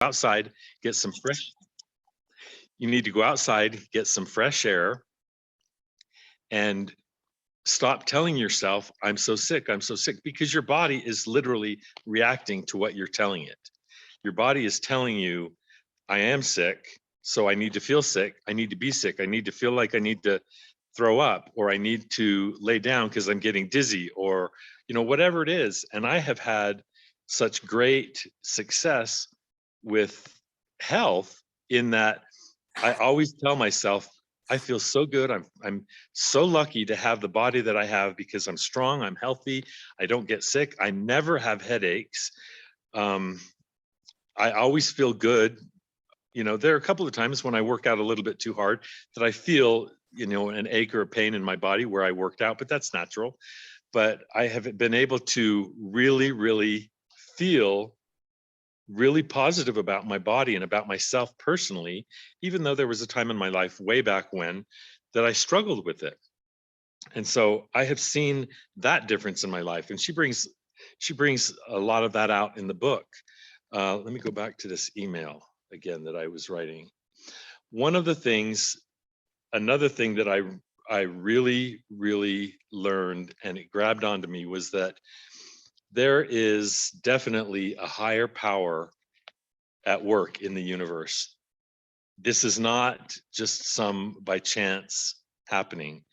outside, get some fresh. You need to go outside, get some fresh air, and stop telling yourself, I'm so sick, because your body is literally reacting to what you're telling it. Your body is telling you, I am sick, so I need to feel sick. I need to be sick. I need to feel like I need to throw up, or I need to lay down because I'm getting dizzy, or, whatever it is. And I have had such great success with health in that I always tell myself, I feel so good. I'm so lucky to have the body that I have because I'm strong, I'm healthy, I don't get sick, I never have headaches. I always feel good. There are a couple of times when I work out a little bit too hard that I feel, an ache or a pain in my body where I worked out, but that's natural. But I have been able to really, really feel really positive about my body and about myself personally, even though there was a time in my life way back when that I struggled with it. And so I have seen that difference in my life. And she brings a lot of that out in the book. Let me go back to this email again that I was writing. Another thing that I really, really learned, and it grabbed onto me, was that there is definitely a higher power at work in the universe. This is not just some by chance happening.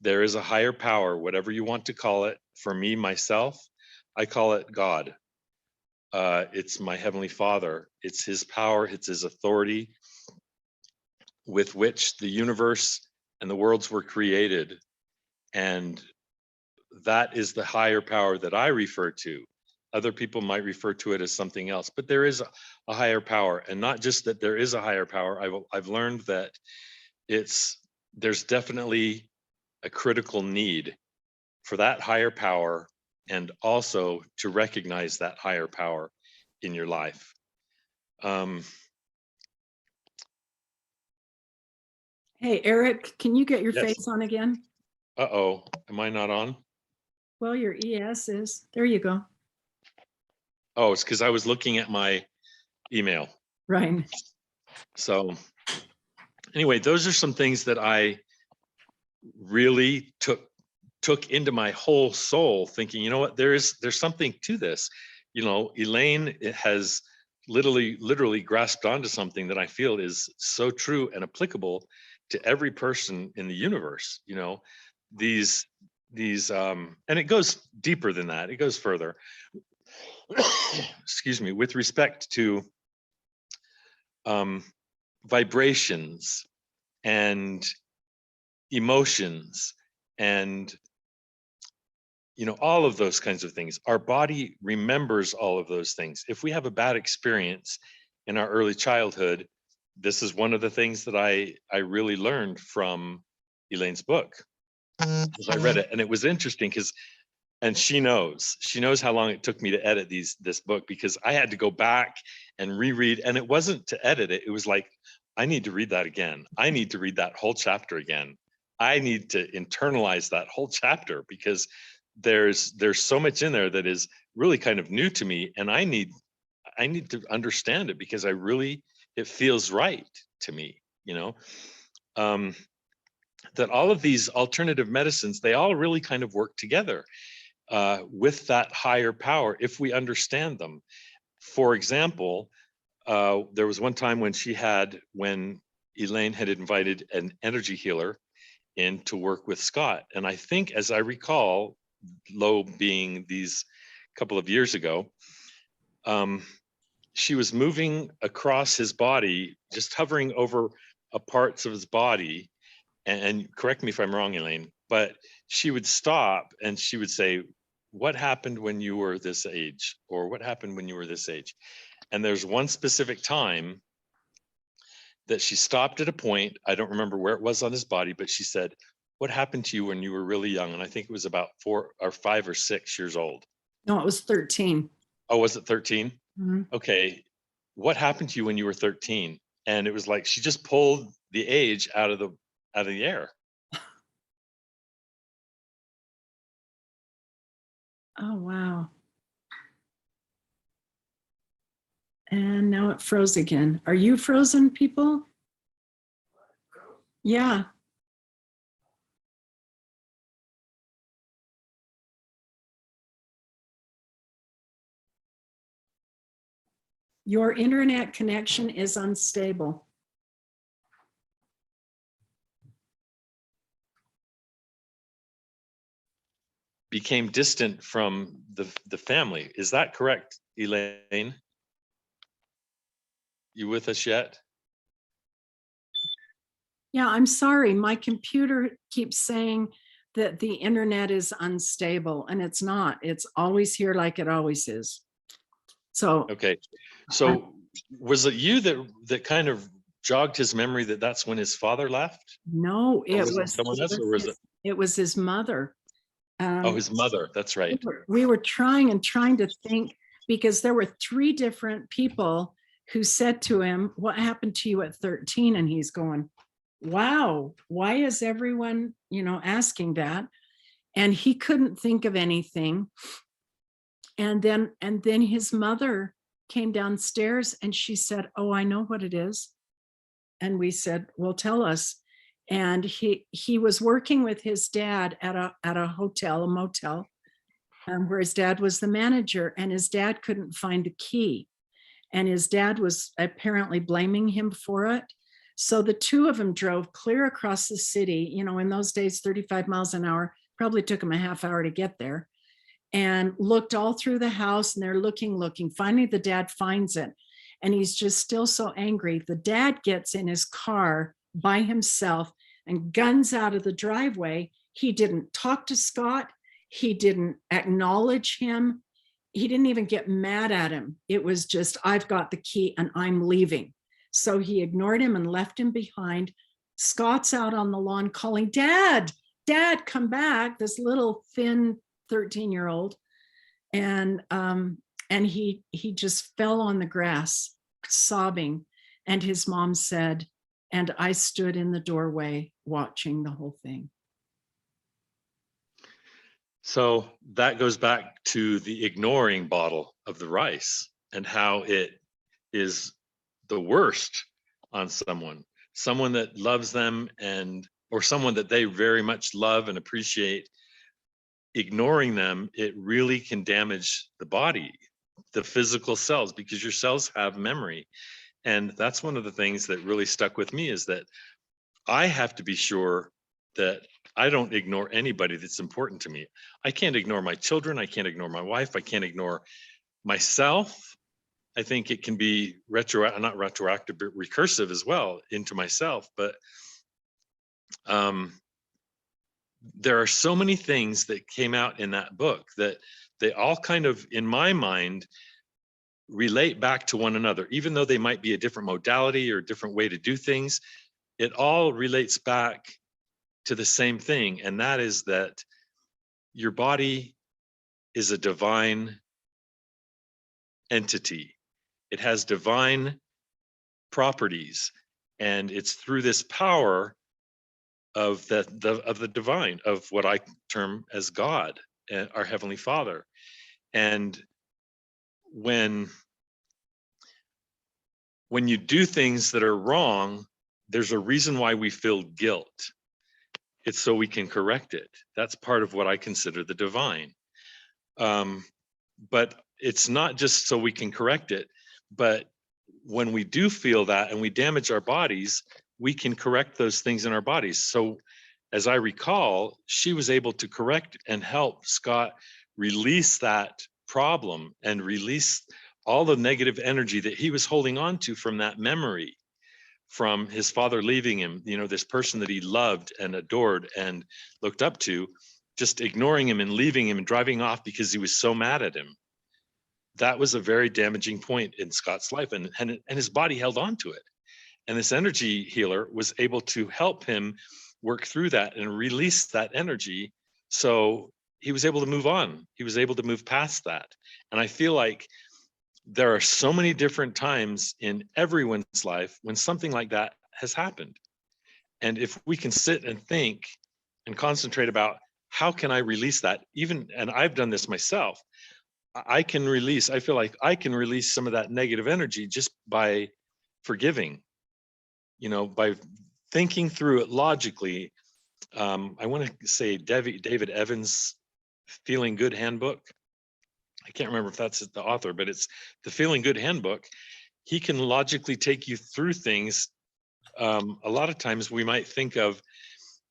There is a higher power, whatever you want to call it. For me, myself, I call it God. It's my Heavenly Father. It's His power, it's His authority with which the universe and the worlds were created. And that is the higher power that I refer to. Other people might refer to it as something else, but there is a higher power. And not just that there is a higher power, I've learned that there's definitely a critical need for that higher power, and also to recognize that higher power in your life. Hey, Eric, can you get your Yes. face on again? Uh-oh, am I not on? Well, your ES is. There you go. Oh, it's because I was looking at my email. Right. So anyway, those are some things that I really took into my whole soul, thinking, you know what, there's something to this. Elaine has literally grasped onto something that I feel is so true and applicable to every person in the universe. These and it goes deeper than that. It goes further. Excuse me. With respect to vibrations and emotions and all of those kinds of things. Our body remembers all of those things. If we have a bad experience in our early childhood, this is one of the things that I really learned from Elaine's book as I read it. And it was interesting and she knows how long it took me to edit this book, because I had to go back and reread, and it wasn't to edit it. It was like, I need to read that again. I need to read that whole chapter again. I need to internalize that whole chapter, because there's so much in there that is really kind of new to me, and I need to understand it, because it feels right to me, that all of these alternative medicines, they all really kind of work together with that higher power if we understand them. For example, there was one time when Elaine had invited an energy healer in to work with Scott. And I think, as I recall, low being these couple of years ago, she was moving across his body, just hovering over parts of his body. And correct me if I'm wrong, Elaine, but she would stop and she would say, what happened when you were this age? Or what happened when you were this age? And there's one specific time that she stopped at a point, I don't remember where it was on his body, but she said, what happened to you when you were really young? And I think it was about 4 or 5 or 6 years old. No, it was 13. Oh, was it 13? Mm-hmm. Okay. What happened to you when you were 13? And it was like she just pulled the age out of the air. Oh, wow. And now it froze again. Are you frozen, people? Yeah. Your internet connection is unstable. Became distant from the family. Is that correct, Elaine? You with us yet? Yeah, I'm sorry. My computer keeps saying that the internet is unstable, and it's not. It's always here like it always is. So, Okay. So was it you that kind of jogged his memory that that's when his father left? no, Or was it someone else, or was it? it was his mother. Oh, his mother. That's right. We were trying to think, because there were 3 different people who said to him, "What happened to you at 13?" And he's going, "Wow, why is everyone, asking that?" And he couldn't think of anything. And then his mother came downstairs and she said, "Oh, I know what it is." And we said, "Well, tell us." And he was working with his dad at a hotel, a motel, where his dad was the manager, and his dad couldn't find the key. And his dad was apparently blaming him for it. So the 2 of them drove clear across the city. In those days, 35 miles an hour, probably took them a half hour to get there, and looked all through the house, and they're looking. Finally, the dad finds it, and he's just still so angry. The dad gets in his car by himself and guns out of the driveway. He didn't talk to Scott. He didn't acknowledge him. He didn't even get mad at him. It was just, "I've got the key and I'm leaving." So he ignored him and left him behind. Scott's out on the lawn calling, "Dad, Dad, come back." This little thin 13-year-old. And he just fell on the grass sobbing. And his mom said, "And I stood in the doorway watching the whole thing." So that goes back to the ignoring bottle of the rice and how it is the worst on someone that loves them, or someone that they very much love and appreciate. Ignoring them, it really can damage the body, the physical cells, because your cells have memory. And that's one of the things that really stuck with me, is that I have to be sure that I don't ignore anybody that's important to me. I can't ignore my children. I can't ignore my wife. I can't ignore myself. I think it can be not retroactive, but recursive as well into myself. But there are so many things that came out in that book that they all kind of, in my mind, relate back to one another, even though they might be a different modality or a different way to do things. It all relates back to the same thing, and that is that your body is a divine entity. It has divine properties, and it's through this power of the divine, of what I term as God, our Heavenly Father. And when you do things that are wrong, there's a reason why we feel guilt. It's so we can correct it. That's part of what I consider the divine. But it's not just so we can correct it, but when we do feel that and we damage our bodies, we can correct those things in our bodies. So as I recall, she was able to correct and help Scott release that problem and release all the negative energy that he was holding on to from that memory, from his father leaving him, this person that he loved and adored and looked up to, just ignoring him and leaving him and driving off because he was so mad at him. That was a very damaging point in Scott's life, and his body held on to it. And this energy healer was able to help him work through that and release that energy. So he was able to move on. He was able to move past that. And I feel like there are so many different times in everyone's life when something like that has happened. And if we can sit and think and concentrate about how can I release that, and I've done this myself, I can release, I feel like I can release some of that negative energy just by forgiving, by thinking through it logically. I want to say David Evans' Feeling Good Handbook. I can't remember if that's the author, but it's the Feeling Good Handbook. He can logically take you through things. A lot of times we might think of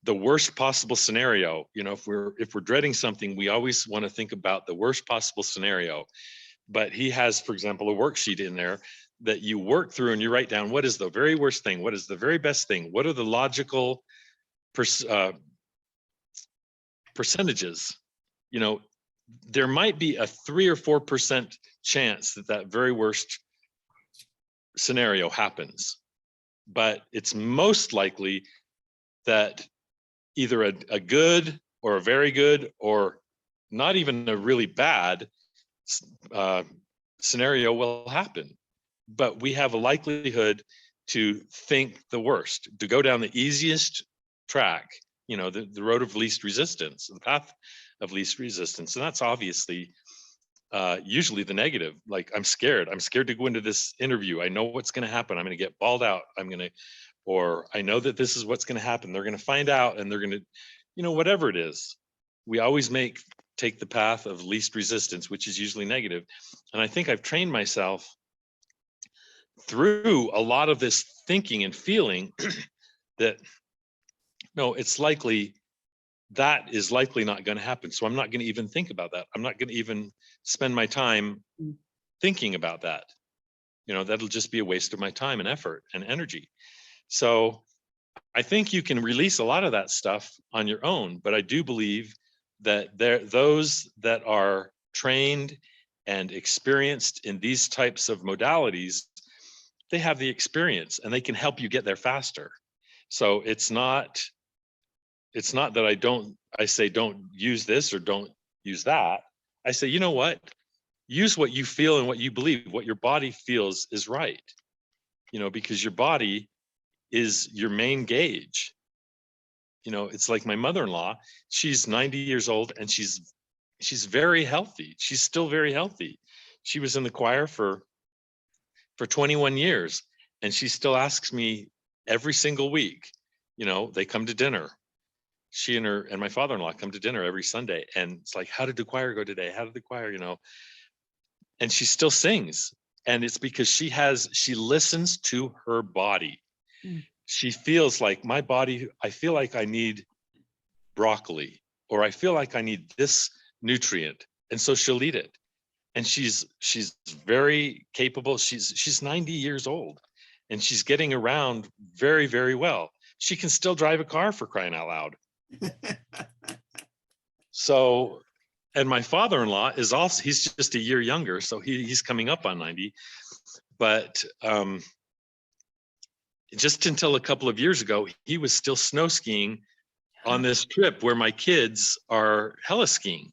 the worst possible scenario. If we're dreading something, we always want to think about the worst possible scenario. But he has, for example, a worksheet in there that you work through and you write down what is the very worst thing, what is the very best thing, what are the logical percentages. There might be a 3 or 4% chance that very worst scenario happens, but it's most likely that either a good or a very good or not even a really bad scenario will happen. But we have a likelihood to think the worst, to go down the easiest track, the road of least resistance, the path of least resistance. And that's obviously usually the negative. Like, I'm scared to go into this interview. I know what's going to happen. I'm going to get bawled out. Or I know that this is what's going to happen. They're going to find out and they're going to, whatever it is. We always take the path of least resistance, which is usually negative. And I think I've trained myself through a lot of this thinking and feeling that no, that is likely not going to happen. So I'm not going to even think about that. I'm not going to even spend my time thinking about that. That'll just be a waste of my time and effort and energy. So I think you can release a lot of that stuff on your own, but I do believe that those that are trained and experienced in these types of modalities, they have the experience and they can help you get there faster. So it's not that I say don't use this or don't use that. I say, you know what? Use what you feel and what you believe, what your body feels is right. Because your body is your main gauge. It's like my mother-in-law, she's 90 years old and she's very healthy. She's still very healthy. She was in the choir for 21 years and she still asks me every single week. They come to dinner. She and my father-in-law come to dinner every Sunday, and it's like, how did the choir go today? How did the choir, and she still sings. And it's because she listens to her body. She feels like, my body, I feel like I need broccoli, or I feel like I need this nutrient. And so she'll eat it. And she's very capable. She's 90 years old and she's getting around very, very well. She can still drive a car, for crying out loud. So, and my father-in-law is also, he's just a year younger. So he's coming up on 90, but just until a couple of years ago, he was still snow skiing on this trip where my kids are heli skiing,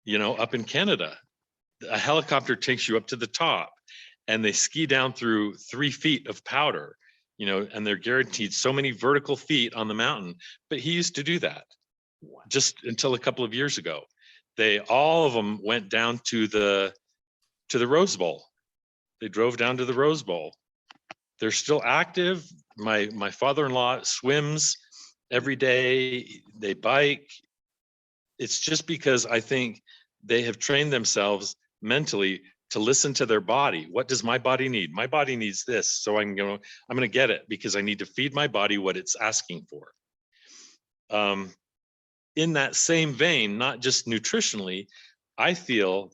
up in Canada. A helicopter takes you up to the top and they ski down through 3 feet of powder, and they're guaranteed so many vertical feet on the mountain. But he used to do that just until a couple of years ago. All of them went down to the Rose Bowl. They drove down to the Rose Bowl. They're still active. My father-in-law swims every day. They bike. It's just because I think they have trained themselves mentally to listen to their body. What does my body need? My body needs this. So I'm going to get it because I need to feed my body what it's asking for. In that same vein, not just nutritionally, I feel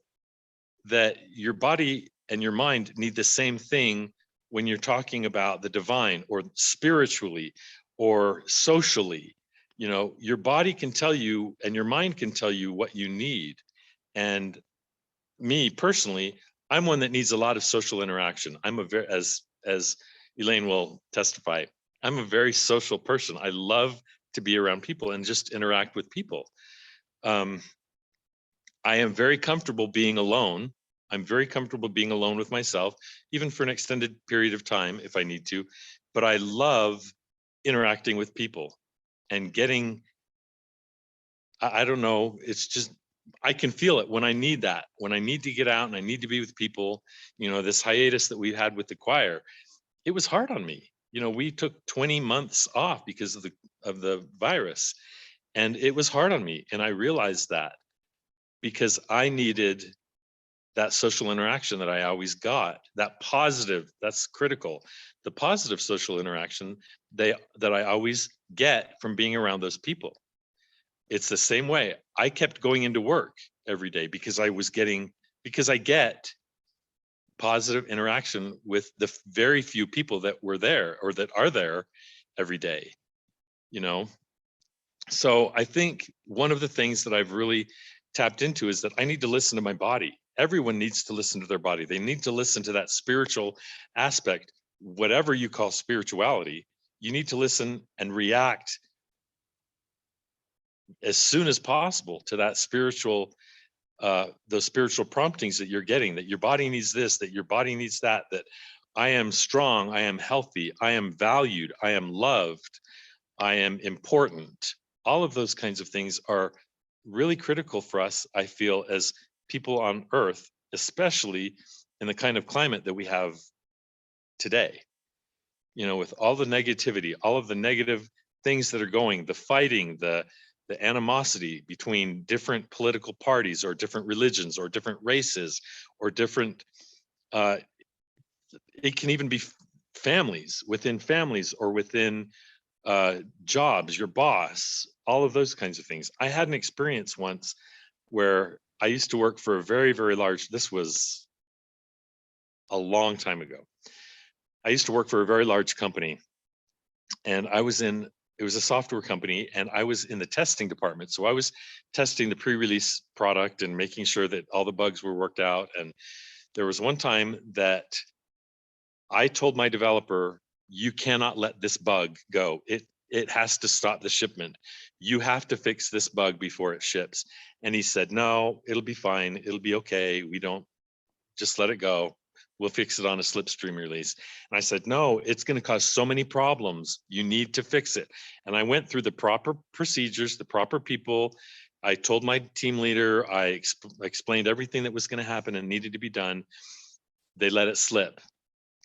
that your body and your mind need the same thing when you're talking about the divine or spiritually or socially. Your body can tell you and your mind can tell you what you need. And me personally, I'm one that needs a lot of social interaction. I'm as Elaine will testify, I'm a very social person. I love to be around people and just interact with people. I am very comfortable being alone. I'm very comfortable being alone with myself, even for an extended period of time if I need to. But I love interacting with people and getting, I don't know, it's just I can feel it when I need that, when I need to get out and I need to be with people. This hiatus that we had with the choir, it was hard on me. We took 20 months off because of the virus, and it was hard on me. And I realized that because I needed that social interaction that I always got, that positive, that's critical. The positive social interaction that I always get from being around those people. It's the same way. I kept going into work every day because I get positive interaction with the very few people that were there or that are there every day, you know? So I think one of the things that I've really tapped into is that I need to listen to my body. Everyone needs to listen to their body. They need to listen to that spiritual aspect, whatever you call spirituality. You need to listen and react as soon as possible to that those spiritual promptings that you're getting, that your body needs this, that your body needs that, that I am strong, I am healthy, I am valued, I am loved, I am important. All of those kinds of things are really critical for us, I feel, as people on Earth, especially in the kind of climate that we have today. With all the negativity, all of the negative things that are going, the fighting, the animosity between different political parties or different religions or different races or different, it can even be families or within jobs, your boss, all of those kinds of things. I had an experience once where I used to work for a very, very large, this was a long time ago. I used to work for a very large company, and it was a software company, and I was in the testing department. So I was testing the pre-release product and making sure that all the bugs were worked out. And there was one time that I told my developer, you cannot let this bug go. It has to stop the shipment. You have to fix this bug before it ships. And he said, no, it'll be fine. It'll be okay. We don't, just let it go. We'll fix it on a slipstream release. And I said, no, it's going to cause so many problems. You need to fix it. And I went through the proper procedures, the proper people. I told my team leader, I explained everything that was going to happen and needed to be done. They let it slip.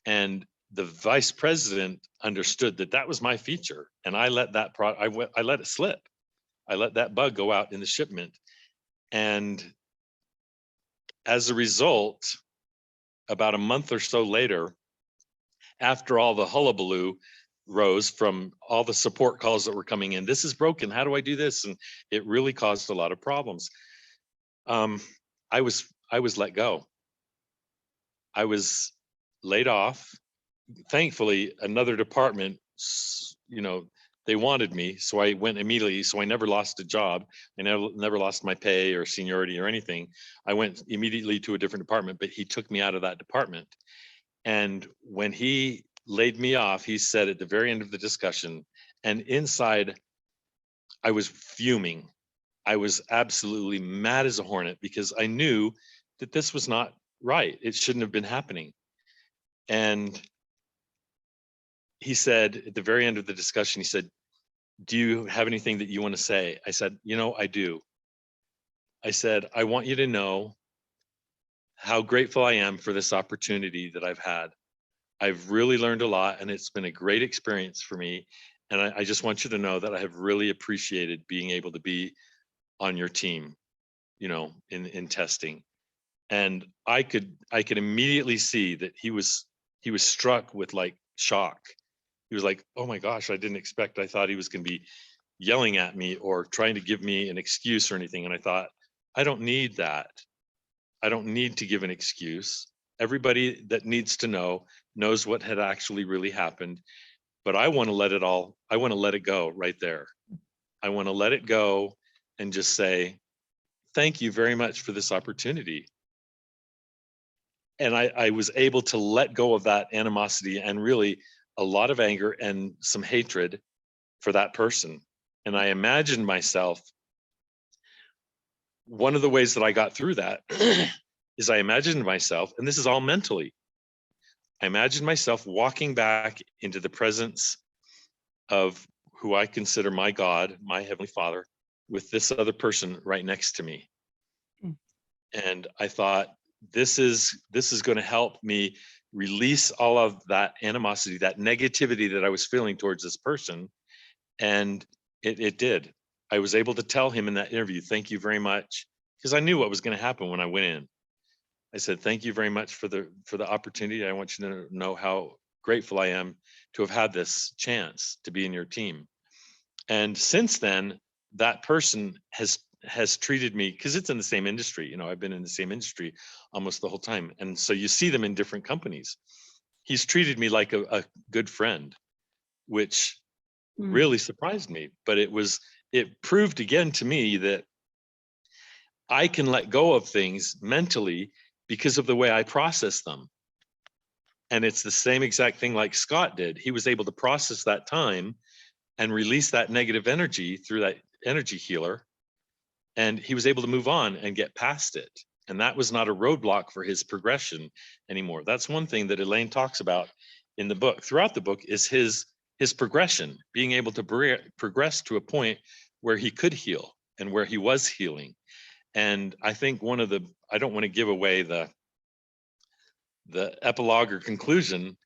And the vice president understood that that was my feature. And I let that I let it slip. I let that bug go out in the shipment. And as a result, about a month or so later, after all the hullabaloo rose from all the support calls that were coming in, this is broken, how do I do this? And it really caused a lot of problems. I was let go. I was laid off. Thankfully, another department, they wanted me, so I went immediately. So I never lost a job. I never lost my pay or seniority or anything. I went immediately to a different department, but he took me out of that department. And when he laid me off, he said at the very end of the discussion, and inside, I was fuming. I was absolutely mad as a hornet because I knew that this was not right. It shouldn't have been happening. And he said at the very end of the discussion, he said, do you have anything that you want to say? I said, I do. I said, I want you to know how grateful I am for this opportunity that I've had. I've really learned a lot, and it's been a great experience for me. And I just want you to know that I have really appreciated being able to be on your team, in testing. And I could immediately see that he was struck with like shock. He was like, oh my gosh, I didn't expect, I thought he was going to be yelling at me or trying to give me an excuse or anything. And I thought, I don't need that. I don't need to give an excuse. Everybody that needs to know knows what had actually really happened. But I want to let it go right there. I want to let it go and just say, thank you very much for this opportunity. And I was able to let go of that animosity and really a lot of anger and some hatred for that person. And I imagined myself, one of the ways that I got through that is I imagined myself, and this is all mentally, I imagined myself walking back into the presence of who I consider my God, my Heavenly Father, with this other person right next to me. And I thought, this is going to help me release all of that animosity, that negativity that I was feeling towards this person. And it did. I was able to tell him in that interview, thank you very much, because I knew what was going to happen when I went in. I said, thank you very much for the opportunity. I want you to know how grateful I am to have had this chance to be in your team. And since then, that person has treated me, because it's in the same industry. I've been in the same industry almost the whole time. And so you see them in different companies. He's treated me like a good friend, which really surprised me. But it proved again to me that I can let go of things mentally because of the way I process them. And it's the same exact thing like Scott did. He was able to process that time and release that negative energy through that energy healer. And he was able to move on and get past it. And that was not a roadblock for his progression anymore. That's one thing that Elaine talks about in the book. Throughout the book is his progression, being able to progress to a point where he could heal and where he was healing. And I think I don't want to give away the epilogue or conclusion,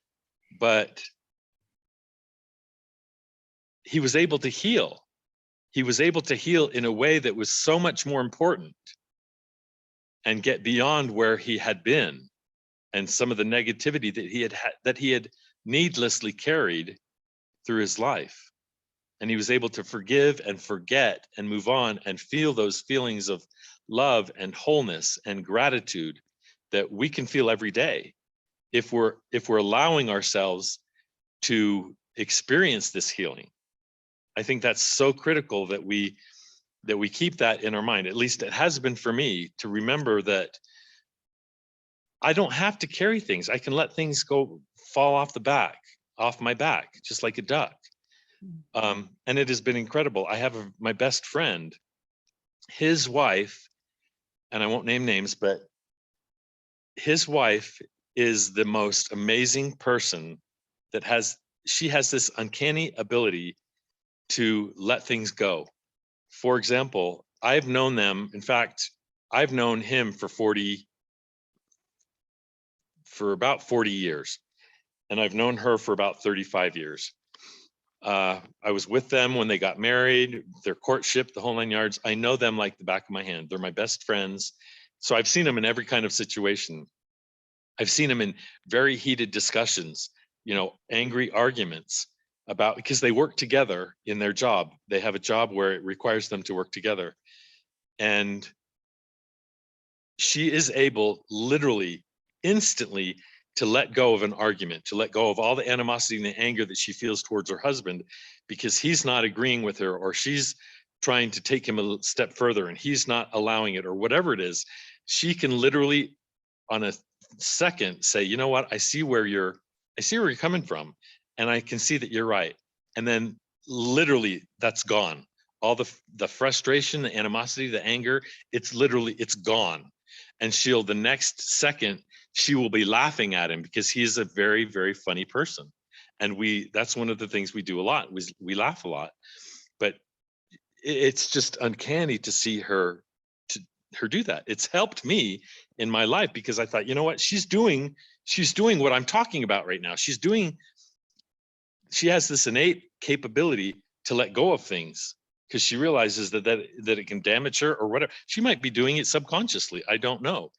but he was able to heal. He was able to heal in a way that was so much more important and get beyond where he had been and some of the negativity that he had needlessly carried through his life. And he was able to forgive and forget and move on and feel those feelings of love and wholeness and gratitude that we can feel every day if we're allowing ourselves to experience this healing. I think that's so critical that we keep that in our mind. At least it has been for me, to remember that I don't have to carry things. I can let things fall off my back, just like a duck. And it has been incredible. I have my best friend, his wife, and I won't name names, but his wife is the most amazing person she has this uncanny ability to let things go. For example, I've known them. In fact, I've known him for about 40 years, and I've known her for about 35 years. I was with them when they got married, their courtship, the whole 9 yards. I know them like the back of my hand. They're my best friends. So I've seen them in every kind of situation. I've seen them in very heated discussions, angry arguments because they work together in their job. They have a job where it requires them to work together. And she is able literally instantly to let go of an argument, to let go of all the animosity and the anger that she feels towards her husband because he's not agreeing with her, or she's trying to take him a step further and he's not allowing it, or whatever it is. She can literally on a second say, you know what, I see where you're coming from, and I can see that you're right. And then literally that's gone. All the frustration, the animosity, the anger, it's gone. And the next second, she will be laughing at him because he's a very, very funny person. And that's one of the things we do a lot. We laugh a lot, but it's just uncanny to see her do that. It's helped me in my life because I thought, you know what, she's doing what I'm talking about right now. She has this innate capability to let go of things because she realizes that it can damage her or whatever. She might be doing it subconsciously. I don't know,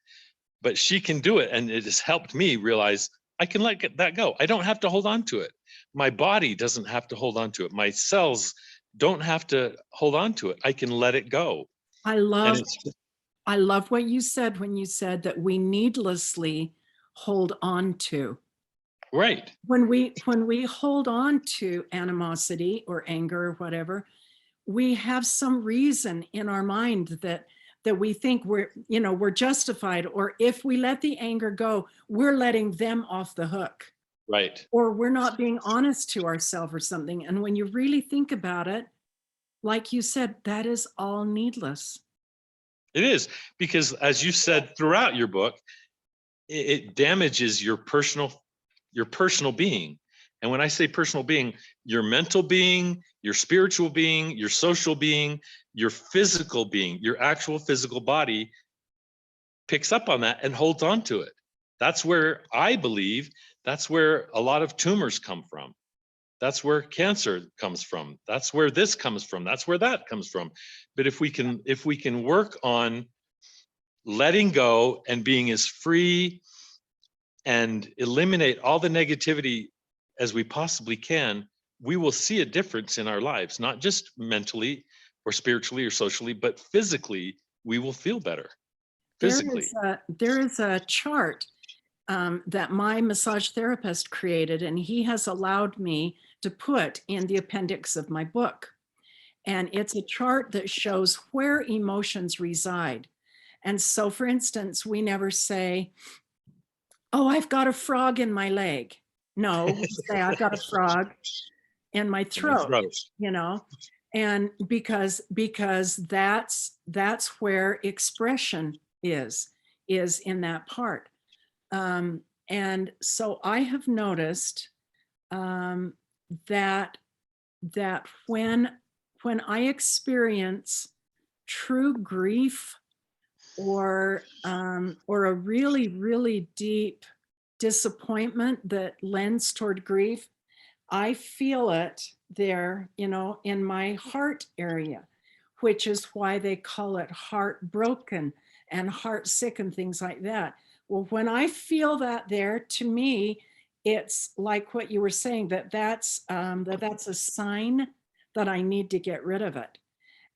but she can do it. And it has helped me realize I can let that go. I don't have to hold on to it. My body doesn't have to hold on to it. My cells don't have to hold on to it. I can let it go. I love what you said when you said that we needlessly hold on to. Right. When we hold on to animosity or anger or whatever, we have some reason in our mind that we think we're justified, or if we let the anger go, we're letting them off the hook. Right. Or we're not being honest to ourselves or something. And when you really think about it, like you said, that is all needless. It is, because as you said throughout your book, it damages your personal being. And when I say personal being, your mental being, your spiritual being, your social being, your physical being, your actual physical body picks up on that and holds on to it. That's where I believe that's where a lot of tumors come from. That's where cancer comes from. That's where this comes from. That's where that comes from. But if we can work on letting go and being as free and eliminate all the negativity as we possibly can, we will see a difference in our lives, not just mentally or spiritually or socially, but physically, we will feel better. Physically. There is a chart that my massage therapist created, and he has allowed me to put in the appendix of my book. And it's a chart that shows where emotions reside. And so, for instance, we never say, oh, I've got a frog in my leg. No, we say, I've got a frog in my throat, you know, and because that's where expression is in that part. And so I have noticed that when I experience true grief or a really, really deep disappointment that lends toward grief, I feel it there, you know, in my heart area, which is why they call it heartbroken and heart sick and things like that. Well, when I feel that there, to me, it's like what you were saying, that's a sign that I need to get rid of it.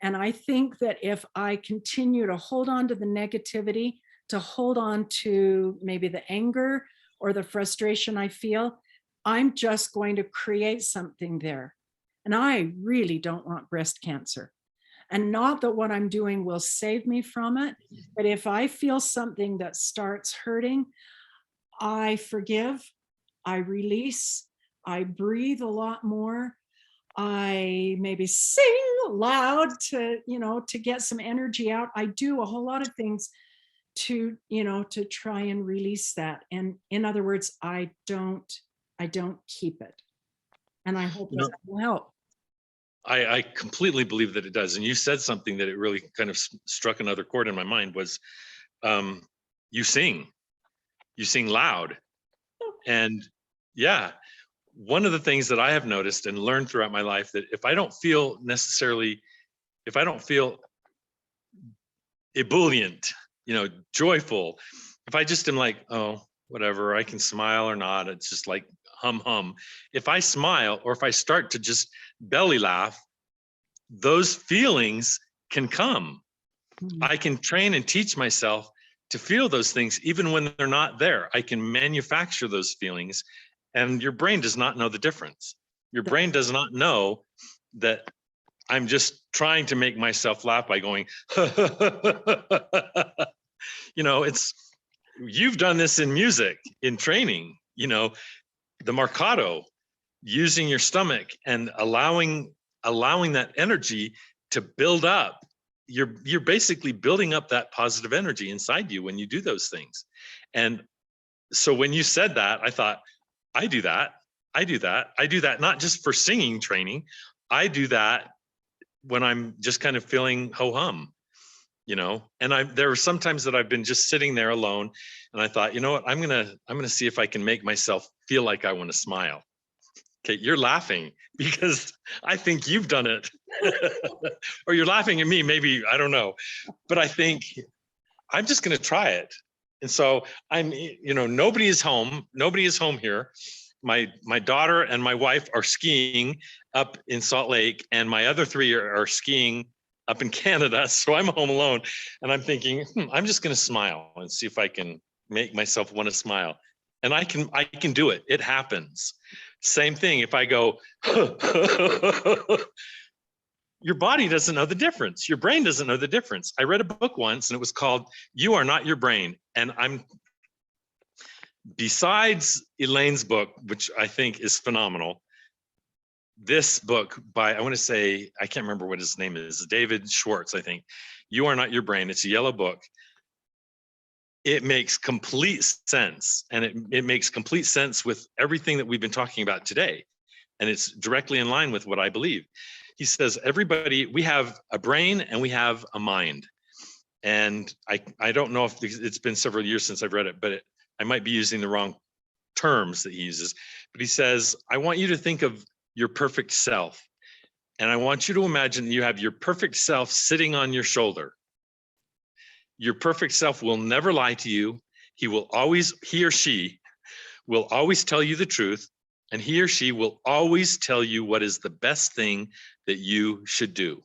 And I think that if I continue to hold on to the negativity, to hold on to maybe the anger or the frustration I feel, I'm just going to create something there. And I really don't want breast cancer. And not that what I'm doing will save me from it, but if I feel something that starts hurting, I forgive, I release, I breathe a lot more. I maybe sing loud to, you know, to get some energy out. I do a whole lot of things to, you know, to try and release that. And in other words, I don't keep it. And I hope that will help. I completely believe that it does. And you said something that it really kind of struck another chord in my mind was you sing loud. And yeah, one of the things that I have noticed and learned throughout my life that if I don't feel ebullient, you know, joyful, if I just am like, oh, whatever, I can smile or not, it's just like hum. If I smile or if I start to just belly laugh, those feelings can come. Mm-hmm. I can train and teach myself to feel those things even when they're not there. I can manufacture those feelings, and your brain does not know the difference. Your brain does not know that I'm just trying to make myself laugh by going, you know, you've done this in music, in training, you know, the marcato, using your stomach and allowing that energy to build up. You're basically building up that positive energy inside you when you do those things. And so when you said that, I thought, I do that not just for singing training. I do that when I'm just kind of feeling ho-hum, you know. And there were some times that I've been just sitting there alone, and I thought, you know what, I'm gonna see if I can make myself feel like I want to smile. Okay, you're laughing because I think you've done it. Or you're laughing at me, maybe, I don't know. But I think I'm just going to try it. And so nobody is home here. My daughter and my wife are skiing up in Salt Lake, and my other three are skiing up in Canada. So I'm home alone, and I'm thinking, I'm just going to smile and see if I can make myself want to smile. And I can do it. It happens. Same thing. If I go, your body doesn't know the difference. Your brain doesn't know the difference. I read a book once, and it was called You Are Not Your Brain. And besides Elaine's book, which I think is phenomenal, this book by, I want to say, I can't remember what his name is, David Schwartz, I think. You Are Not Your Brain. It's a yellow book. It makes complete sense. And it makes complete sense with everything that we've been talking about today. And it's directly in line with what I believe. He says, we have a brain and we have a mind. And I don't know if it's been several years since I've read it, but I might be using the wrong terms that he uses. But he says, I want you to think of your perfect self. And I want you to imagine you have your perfect self sitting on your shoulder. Your perfect self will never lie to you. He or she will always tell you the truth. And he or she will always tell you what is the best thing that you should do,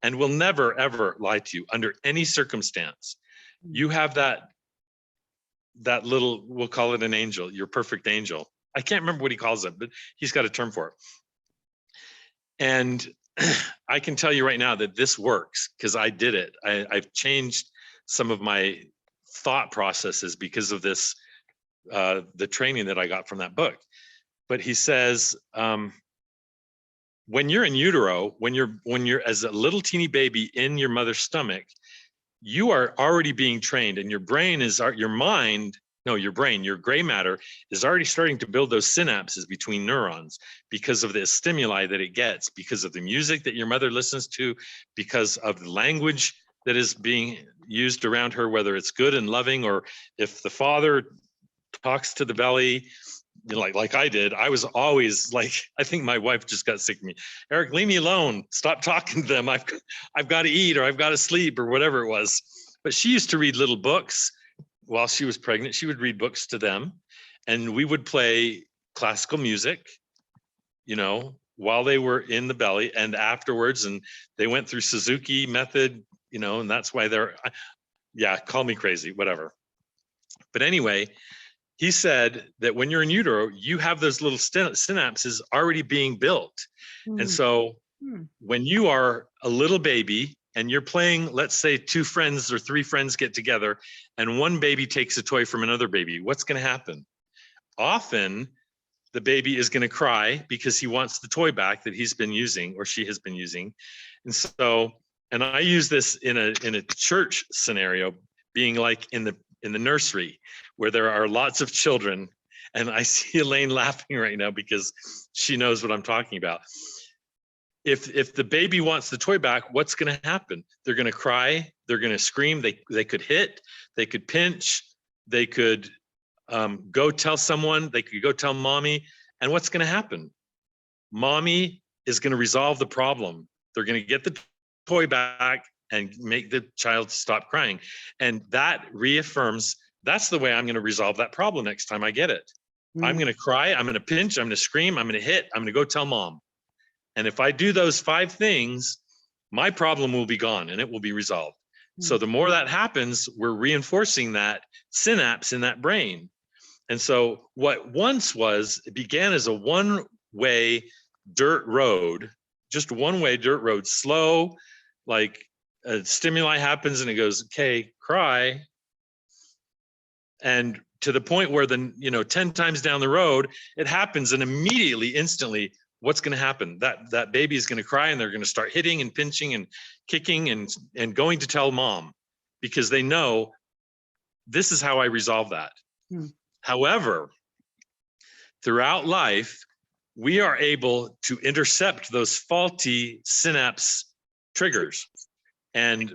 and will never, ever lie to you under any circumstance. You have that little, we'll call it an angel, your perfect angel. I can't remember what he calls it, but he's got a term for it. And I can tell you right now that this works because I did it. I've changed some of my thought processes because of this, the training that I got from that book. But he says, when you're in utero, when you're as a little teeny baby in your mother's stomach, you are already being trained, and your brain, your gray matter is already starting to build those synapses between neurons because of the stimuli that it gets, because of the music that your mother listens to, because of the language that is being used around her, whether it's good and loving, or if the father talks to the belly, like I did. I was always like, I think my wife just got sick of me. Eric, leave me alone. Stop talking to them. I've got to eat, or I've got to sleep, or whatever it was. But she used to read little books while she was pregnant. She would read books to them, and we would play classical music, while they were in the belly and afterwards. And they went through Suzuki method, and that's why call me crazy, whatever. But anyway, he said that when you're in utero, you have those little synapses already being built. And so when you are a little baby and you're playing, let's say 2 friends or 3 friends get together and one baby takes a toy from another baby, what's going to happen? Often the baby is going to cry because he wants the toy back that he's been using or she has been using. And I use this in a church scenario, being like in the nursery where there are lots of children. And I see Elaine laughing right now because she knows what I'm talking about. If the baby wants the toy back, what's going to happen? They're going to cry. They're going to scream. They could hit. They could pinch. They could go tell someone. They could go tell mommy. And what's going to happen? Mommy is going to resolve the problem. They're going to get the toy back and make the child stop crying. And that reaffirms, that's the way I'm going to resolve that problem next time I get it. I'm going to cry, I'm going to pinch, I'm going to scream, I'm going to hit, I'm going to go tell mom. And if I do those 5 things, my problem will be gone and it will be resolved. So the more that happens, we're reinforcing that synapse in that brain. And so what once it began as a one-way dirt road, just one-way dirt road, slow, like a stimuli happens and it goes, okay, cry. And to the point where 10 times down the road, it happens, and immediately, instantly, what's going to happen? That baby is going to cry, and they're going to start hitting and pinching and kicking and going to tell mom, because they know this is how I resolve that. However, throughout life, we are able to intercept those faulty synapse triggers. And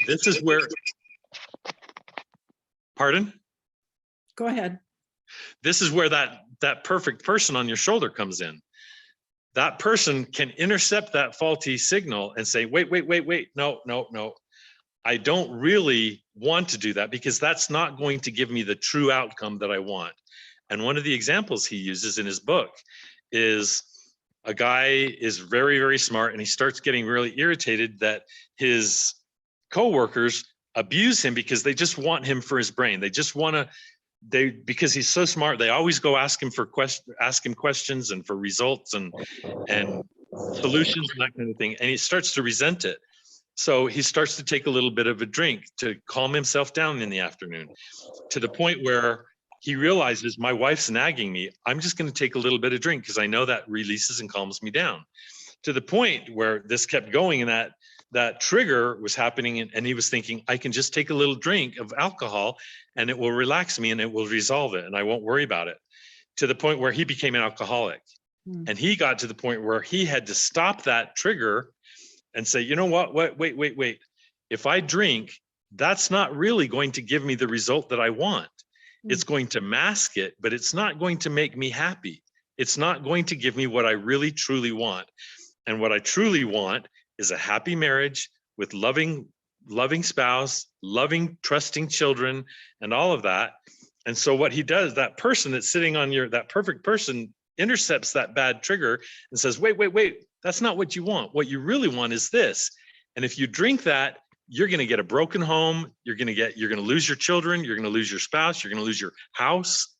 this is where, pardon? Go ahead. This is where that perfect person on your shoulder comes in. That person can intercept that faulty signal and say, wait, no. I don't really want to do that because that's not going to give me the true outcome that I want. And one of the examples he uses in his book is a guy is very, very smart, and he starts getting really irritated that his coworkers abuse him because they just want him for his brain. They just want to, because he's so smart, they always go ask him questions and for results and solutions and that kind of thing. And he starts to resent it. So he starts to take a little bit of a drink to calm himself down in the afternoon, to the point where he realizes, my wife's nagging me. I'm just going to take a little bit of drink because I know that releases and calms me down. To the point where this kept going, and that trigger was happening, and he was thinking, I can just take a little drink of alcohol and it will relax me and it will resolve it and I won't worry about it. To the point where he became an alcoholic. And he got to the point where he had to stop that trigger and say, you know what, wait. If I drink, that's not really going to give me the result that I want. It's going to mask it, but it's not going to make me happy. It's not going to give me what I really truly want. And what I truly want is a happy marriage with loving spouse, loving, trusting children, and all of that. And so what he does, that person that's sitting on that perfect person intercepts that bad trigger and says, wait, that's not what you want. What you really want is this. And if you drink that, you're going to get a broken home. You're going to lose your children. You're going to lose your spouse. You're going to lose your house.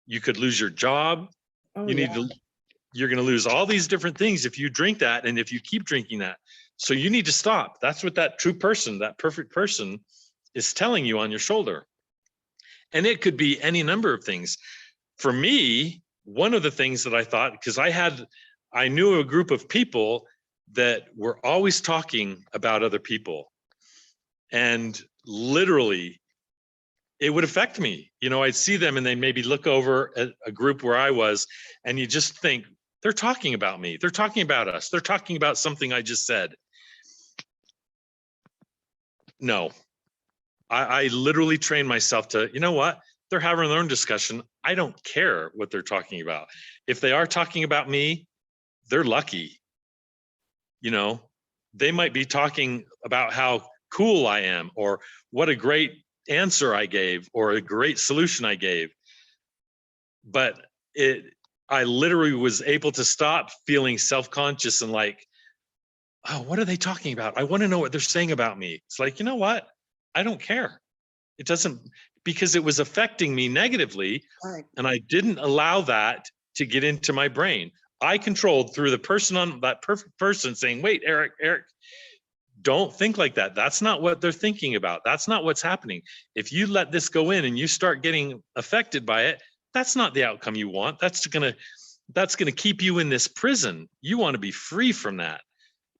You could lose your job. Oh, You're going to lose all these different things if you drink that. And if you keep drinking that, so you need to stop. That's what that true person, that perfect person is telling you on your shoulder. And it could be any number of things. For me, one of the things that I thought, because I knew a group of people that were always talking about other people. And literally, it would affect me. I'd see them and they maybe look over at a group where I was, and you just think, they're talking about me. They're talking about us. They're talking about something I just said. No, I literally trained myself to, you know what? They're having their own discussion. I don't care what they're talking about. If they are talking about me, they're lucky. They might be talking about how cool I am, or what a great answer I gave, or a great solution I gave. But I literally was able to stop feeling self-conscious and like, oh, what are they talking about? I want to know what they're saying about me. It's like, you know what? I don't care. It doesn't, because it was affecting me negatively. right. And I didn't allow that to get into my brain. I controlled through the person on that perfect person saying, wait, Eric, don't think like that. That's not what they're thinking about. That's not what's happening. If you let this go in and you start getting affected by it, that's not the outcome you want. That's gonna keep you in this prison. You want to be free from that.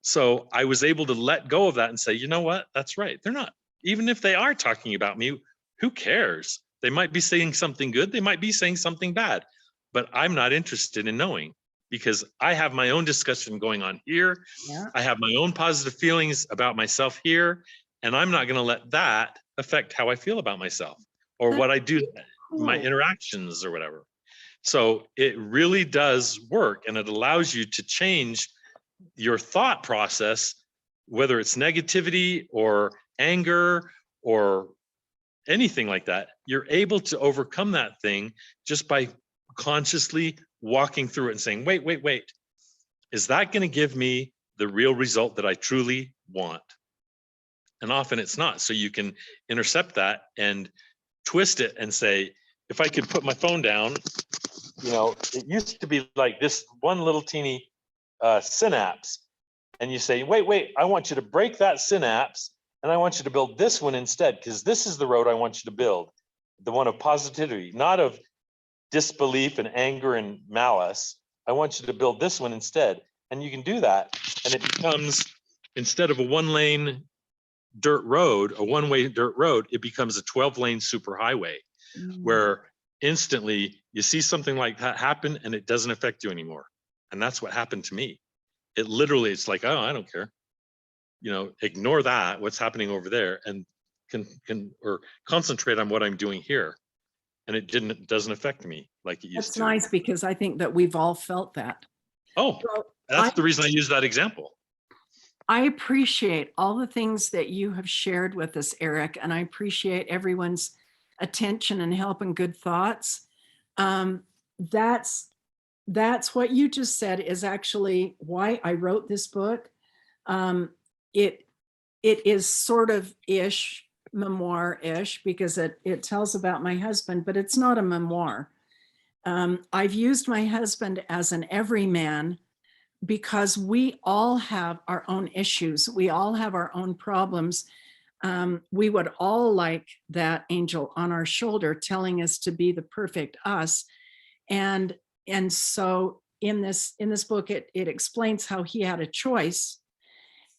So I was able to let go of that and say, you know what? That's right. They're not, even if they are talking about me, who cares? They might be saying something good. They might be saying something bad, but I'm not interested in knowing, because I have my own discussion going on here. Yeah. I have my own positive feelings about myself here, and I'm not going to let that affect how I feel about myself or what I do, my interactions or whatever. So it really does work, and it allows you to change your thought process, whether it's negativity or anger or anything like that. You're able to overcome that thing just by consciously walking through it and saying, wait, is that going to give me the real result that I truly want? And often it's not. So you can intercept that and twist it and say, if I could put my phone down, it used to be like this one little teeny synapse. And you say, wait, I want you to break that synapse, and I want you to build this one instead, because this is the road I want you to build, the one of positivity, not of disbelief and anger and malice. I want you to build this one instead. And you can do that. And it becomes, instead of a one-lane dirt road, a one-way dirt road, it becomes a 12-lane superhighway, where instantly you see something like that happen and it doesn't affect you anymore. And that's what happened to me. It literally, it's like, oh, I don't care. Ignore that, what's happening over there, and or concentrate on what I'm doing here. And it doesn't affect me like it used That's to. nice, because I think that we've all felt that. Oh, that's the reason I use that example. I appreciate all the things that you have shared with us, Eric, and I appreciate everyone's attention and help and good thoughts. That's what you just said is actually why I wrote this book. It is sort of memoir-ish, because it tells about my husband, but it's not a memoir. I've used my husband as an everyman, because we all have our own issues. We all have our own problems. We would all like that angel on our shoulder telling us to be the perfect us. And so in this book, it explains how he had a choice.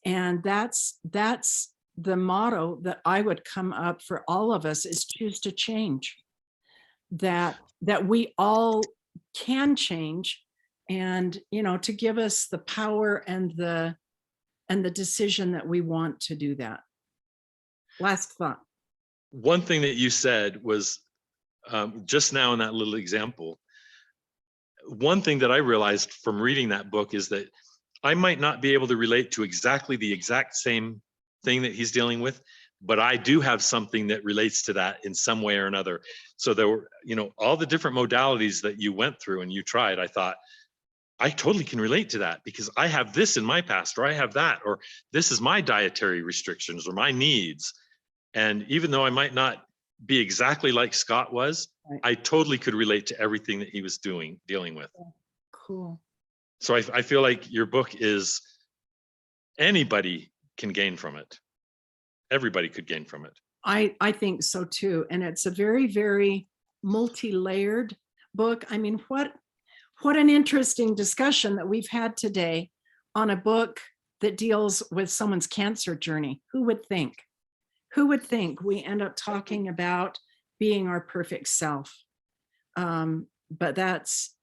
And that's the motto that I would come up for all of us, is choose to change. That we all can change, and to give us the power and the decision that we want to do that. Last thought. One thing that you said was just now in that little example, one thing that I realized from reading that book is that I might not be able to relate to exactly the exact same thing that he's dealing with, but I do have something that relates to that in some way or another. So there were, all the different modalities that you went through and you tried, I thought, I totally can relate to that because I have this in my past, or I have that, or this is my dietary restrictions or my needs. And even though I might not be exactly like Scott was, Right. I totally could relate to everything that he was dealing with. Cool. So I feel like your book is, anybody can gain from it. Everybody could gain from it. I think so too. And it's a very, very multi-layered book. I mean, what an interesting discussion that we've had today on a book that deals with someone's cancer journey. Who would think? Who would think we end up talking about being our perfect self? But that's,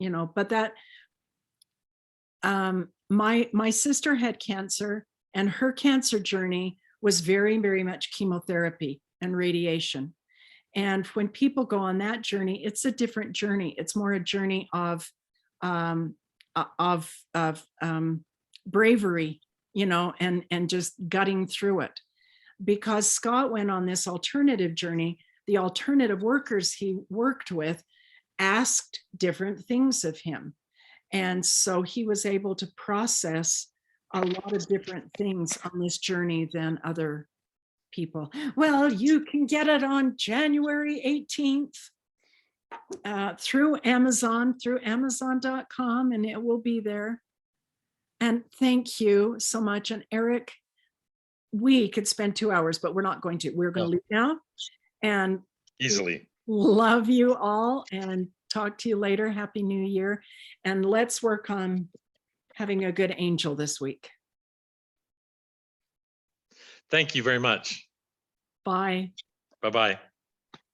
my sister had cancer, and her cancer journey was very, very much chemotherapy and radiation. And when people go on that journey, it's a different journey. It's more a journey of bravery, and just gutting through it. Because Scott went on this alternative journey, the alternative workers he worked with asked different things of him. And so he was able to process a lot of different things on this journey than other people. Well, you can get it on January 18th through Amazon, through Amazon.com, and it will be there. And thank you so much. And Eric, we could spend 2 hours, but we're not going to. We're going to leave now. And Easily. love you all and talk to you later. Happy New Year. And let's work on having a good angel this week. Thank you very much. Bye. Bye-bye.